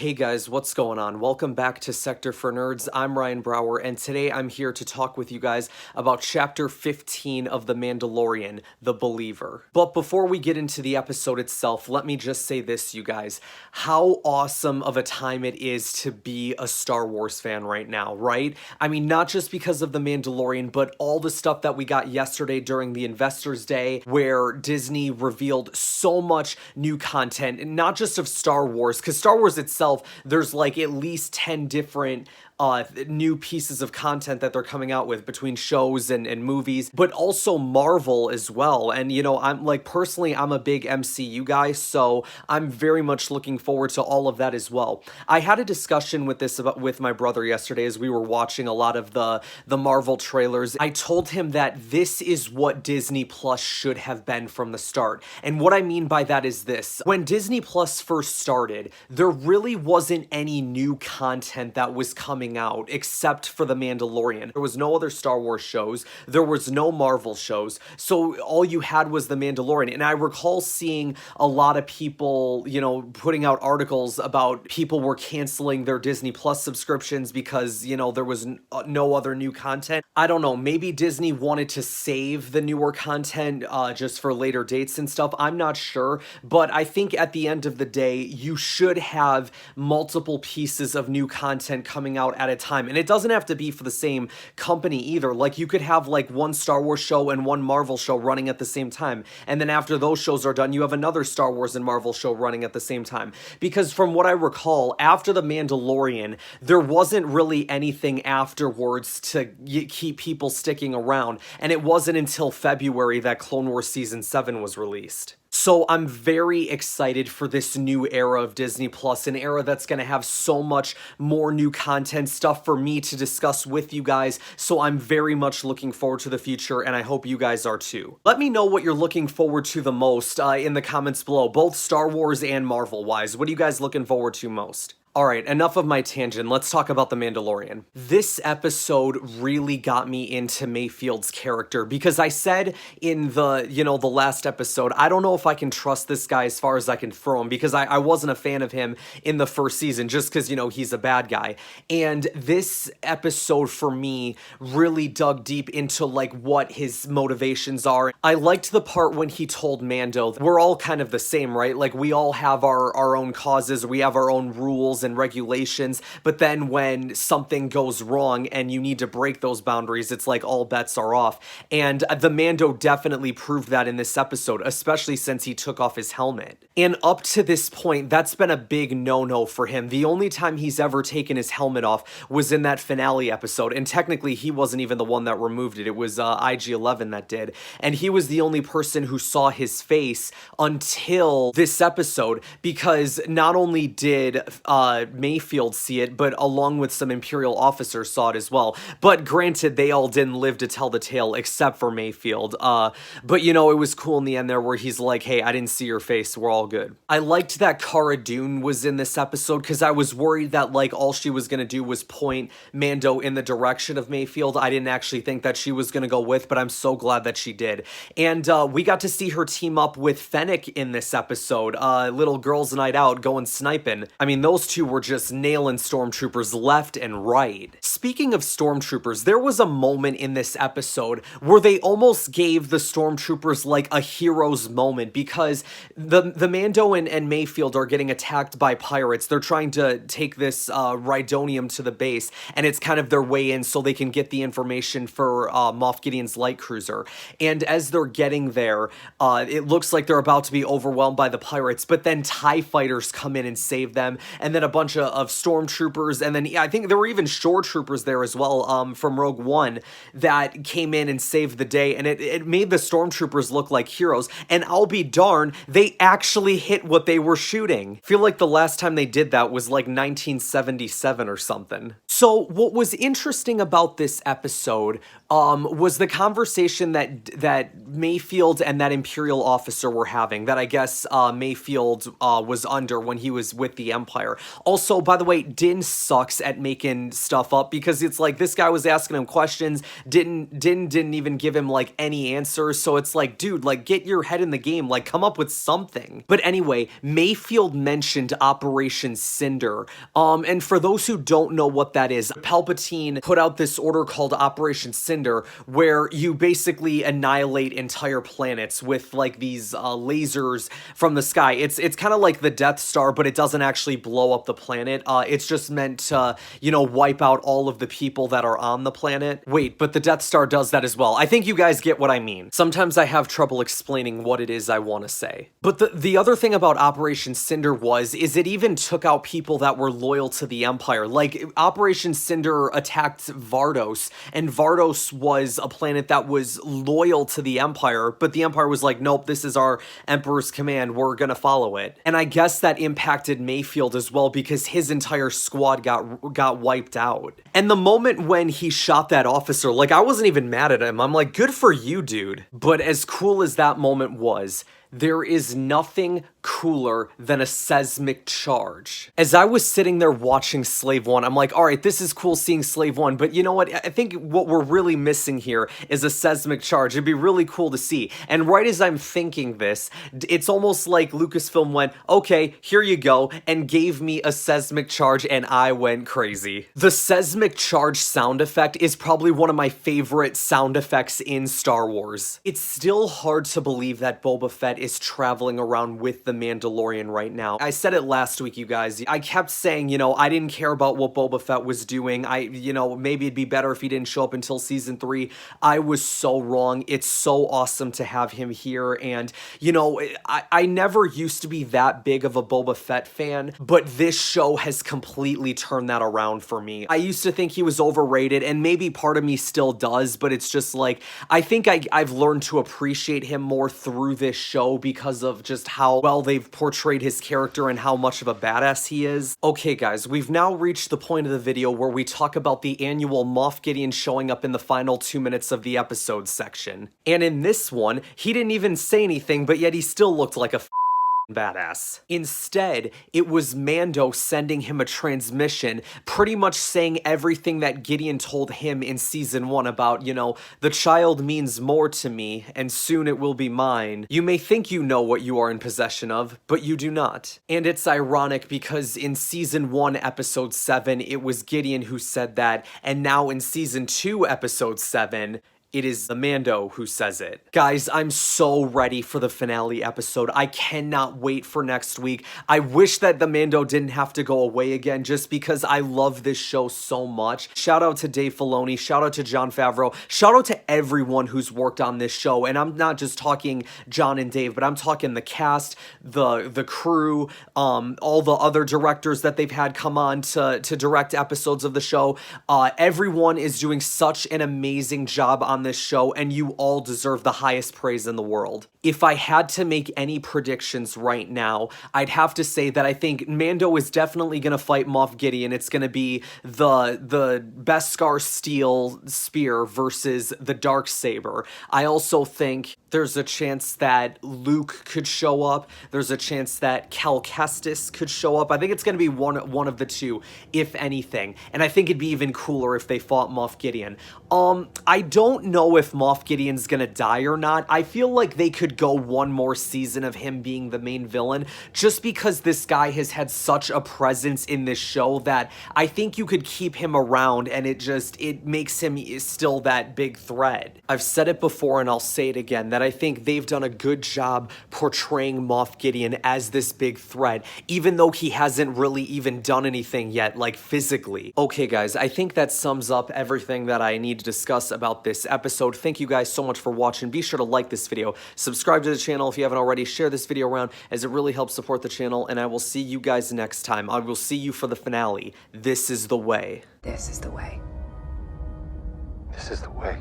Hey guys, what's going on? Welcome back to Sector for Nerds. I'm Ryan Brower, and today I'm here to talk with you guys about Chapter 15 of The Mandalorian, The Believer. But before we get into the episode itself, let me just say this, you guys. How awesome of a time it is to be a Star Wars fan right now, right? I mean, not just because of The Mandalorian, but all the stuff that we got yesterday during the Investors Day, where Disney revealed so much new content, and not just of Star Wars, because Star Wars itself, there's like at least 10 different new pieces of content that they're coming out with between shows and movies, but also Marvel as well. And, you know, I'm like, personally, I'm a big MCU guy, so I'm very much looking forward to all of that as well. I had a discussion with my brother yesterday as we were watching a lot of the Marvel trailers. I told him that this is what Disney Plus should have been from the start. And what I mean by that is this. When Disney Plus first started, there really wasn't any new content that was coming out except for The Mandalorian. There was no other Star Wars shows. There was no Marvel shows. So all you had was The Mandalorian. And I recall seeing a lot of people, you know, putting out articles about people were canceling their Disney Plus subscriptions because, you know, there was no other new content. I don't know. Maybe Disney wanted to save the newer content just for later dates and stuff. I'm not sure. But I think at the end of the day, you should have multiple pieces of new content coming out at a time. And it doesn't have to be for the same company either. Like, you could have like one Star Wars show and one Marvel show running at the same time. And then after those shows are done, you have another Star Wars and Marvel show running at the same time. Because from what I recall, after The Mandalorian, there wasn't really anything afterwards to keep people sticking around. And it wasn't until February that Clone Wars Season 7 was released. So I'm very excited for this new era of Disney Plus, an era that's going to have so much more new content, stuff for me to discuss with you guys. So I'm very much looking forward to the future, and I hope you guys are too. Let me know what you're looking forward to the most in the comments below, both Star Wars and Marvel-wise. What are you guys looking forward to most? Alright, enough of my tangent, let's talk about The Mandalorian. This episode really got me into Mayfield's character, because I said in the last episode, I don't know if I can trust this guy as far as I can throw him, because I wasn't a fan of him in the first season, just because, you know, he's a bad guy. And this episode, for me, really dug deep into, like, what his motivations are. I liked the part when he told Mando, we're all kind of the same, right? Like, we all have our own causes, we have our own rules and regulations, but then when something goes wrong and you need to break those boundaries, it's like all bets are off. And the Mando definitely proved that in this episode, especially since he took off his helmet. And up to this point, that's been a big no-no for him. The only time he's ever taken his helmet off was in that finale episode, and technically he wasn't even the one that removed it. It was IG-11 that did. And he was the only person who saw his face until this episode, because not only did Mayfield see it, but along with some Imperial officers saw it as well. But granted, they all didn't live to tell the tale except for Mayfield. But you know, it was cool in the end there where he's like, hey, I didn't see your face, we're all good. I liked that Cara Dune was in this episode, because I was worried that like all she was gonna do was point Mando in the direction of Mayfield. I didn't actually think that she was gonna go with, but I'm so glad that she did. And we got to see her team up with Fennec in this episode. Little girls' night out going sniping. I mean, those two were just nailing Stormtroopers left and right. Speaking of Stormtroopers, there was a moment in this episode where they almost gave the Stormtroopers like a hero's moment, because the Mando and Mayfield are getting attacked by pirates. They're trying to take this Rhydonium to the base, and it's kind of their way in so they can get the information for Moff Gideon's light cruiser. And as they're getting there, it looks like they're about to be overwhelmed by the pirates, but then TIE fighters come in and save them, and then a bunch of Stormtroopers, and then I think there were even Shore Troopers there as well, from Rogue One, that came in and saved the day, and it made the Stormtroopers look like heroes, and I'll be darned, they actually hit what they were shooting. I feel like the last time they did that was like 1977 or something. So what was interesting about this episode was the conversation that Mayfield and that Imperial officer were having, that I guess Mayfield was under when he was with the Empire. Also, by the way, Din sucks at making stuff up because it's like this guy was asking him questions, didn't even give him like any answers, so it's like, dude, like get your head in the game, like come up with something. But anyway, Mayfield mentioned Operation Cinder, and for those who don't know what that is, Palpatine put out this order called Operation Cinder, where you basically annihilate entire planets with like these lasers from the sky. It's kind of like the Death Star, but it doesn't actually blow up the planet. It's just meant to, you know, wipe out all of the people that are on the planet. Wait, but the Death Star does that as well. I think you guys get what I mean. Sometimes I have trouble explaining what it is I want to say. But the other thing about Operation Cinder is it even took out people that were loyal to the Empire. Like, Operation Cinder attacked Vardos, and Vardos was a planet that was loyal to the Empire, but the Empire was like, nope, this is our Emperor's command, we're gonna follow it. And I guess that impacted Mayfield as well, because his entire squad got wiped out. And the moment when he shot that officer, like, I wasn't even mad at him. I'm like, good for you, dude. But as cool as that moment was, there is nothing cooler than a seismic charge. As I was sitting there watching Slave One, I'm like, all right, this is cool seeing Slave One, but you know what? I think what we're really missing here is a seismic charge. It'd be really cool to see. And right as I'm thinking this, it's almost like Lucasfilm went, okay, here you go, and gave me a seismic charge, and I went crazy. The seismic charge sound effect is probably one of my favorite sound effects in Star Wars. It's still hard to believe that Boba Fett is traveling around with the Mandalorian right now. I said it last week, you guys. I kept saying, you know, I didn't care about what Boba Fett was doing. You know, maybe it'd be better if he didn't show up until season 3. I was so wrong. It's so awesome to have him here. And, you know, I never used to be that big of a Boba Fett fan, but this show has completely turned that around for me. I used to think he was overrated, and maybe part of me still does, but it's just like, I think I've learned to appreciate him more through this show because of just how well they've portrayed his character and how much of a badass he is. Okay guys, we've now reached the point of the video where we talk about the annual Moff Gideon showing up in the final 2 minutes of the episode section. And in this one, he didn't even say anything, but yet he still looked like a badass. Instead, it was Mando sending him a transmission, pretty much saying everything that Gideon told him in season 1 about, you know, the child means more to me, and soon it will be mine. You may think you know what you are in possession of, but you do not. And it's ironic because in season 1, episode 7, it was Gideon who said that, and now in season 2, episode 7, it is the Mando who says it. Guys, I'm so ready for the finale episode. I cannot wait for next week. I wish that the Mando didn't have to go away again just because I love this show so much. Shout out to Dave Filoni, shout out to Jon Favreau, shout out to everyone who's worked on this show. And I'm not just talking Jon and Dave, but I'm talking the cast, the crew, all the other directors that they've had come on to direct episodes of the show. Everyone is doing such an amazing job on this show, and you all deserve the highest praise in the world. If I had to make any predictions right now, I'd have to say that I think Mando is definitely going to fight Moff Gideon. It's going to be the Beskar steel spear versus the Darksaber. I also think there's a chance that Luke could show up. There's a chance that Cal Kestis could show up. I think it's going to be one of the two, if anything. And I think it'd be even cooler if they fought Moff Gideon. I don't know if Moff Gideon's going to die or not. I feel like they could go one more season of him being the main villain, just because this guy has had such a presence in this show that I think you could keep him around, and it makes him still that big threat. I've said it before and I'll say it again, that I think they've done a good job portraying Moff Gideon as this big threat, even though he hasn't really even done anything yet, like physically. Okay guys, I think that sums up everything that I need to discuss about this episode. Thank you guys so much for watching. Be sure to like this video, subscribe to the channel if you haven't already, share this video around as it really helps support the channel, and I will see you guys next time. I will see you for the finale. This is the way. This is the way. This is the way.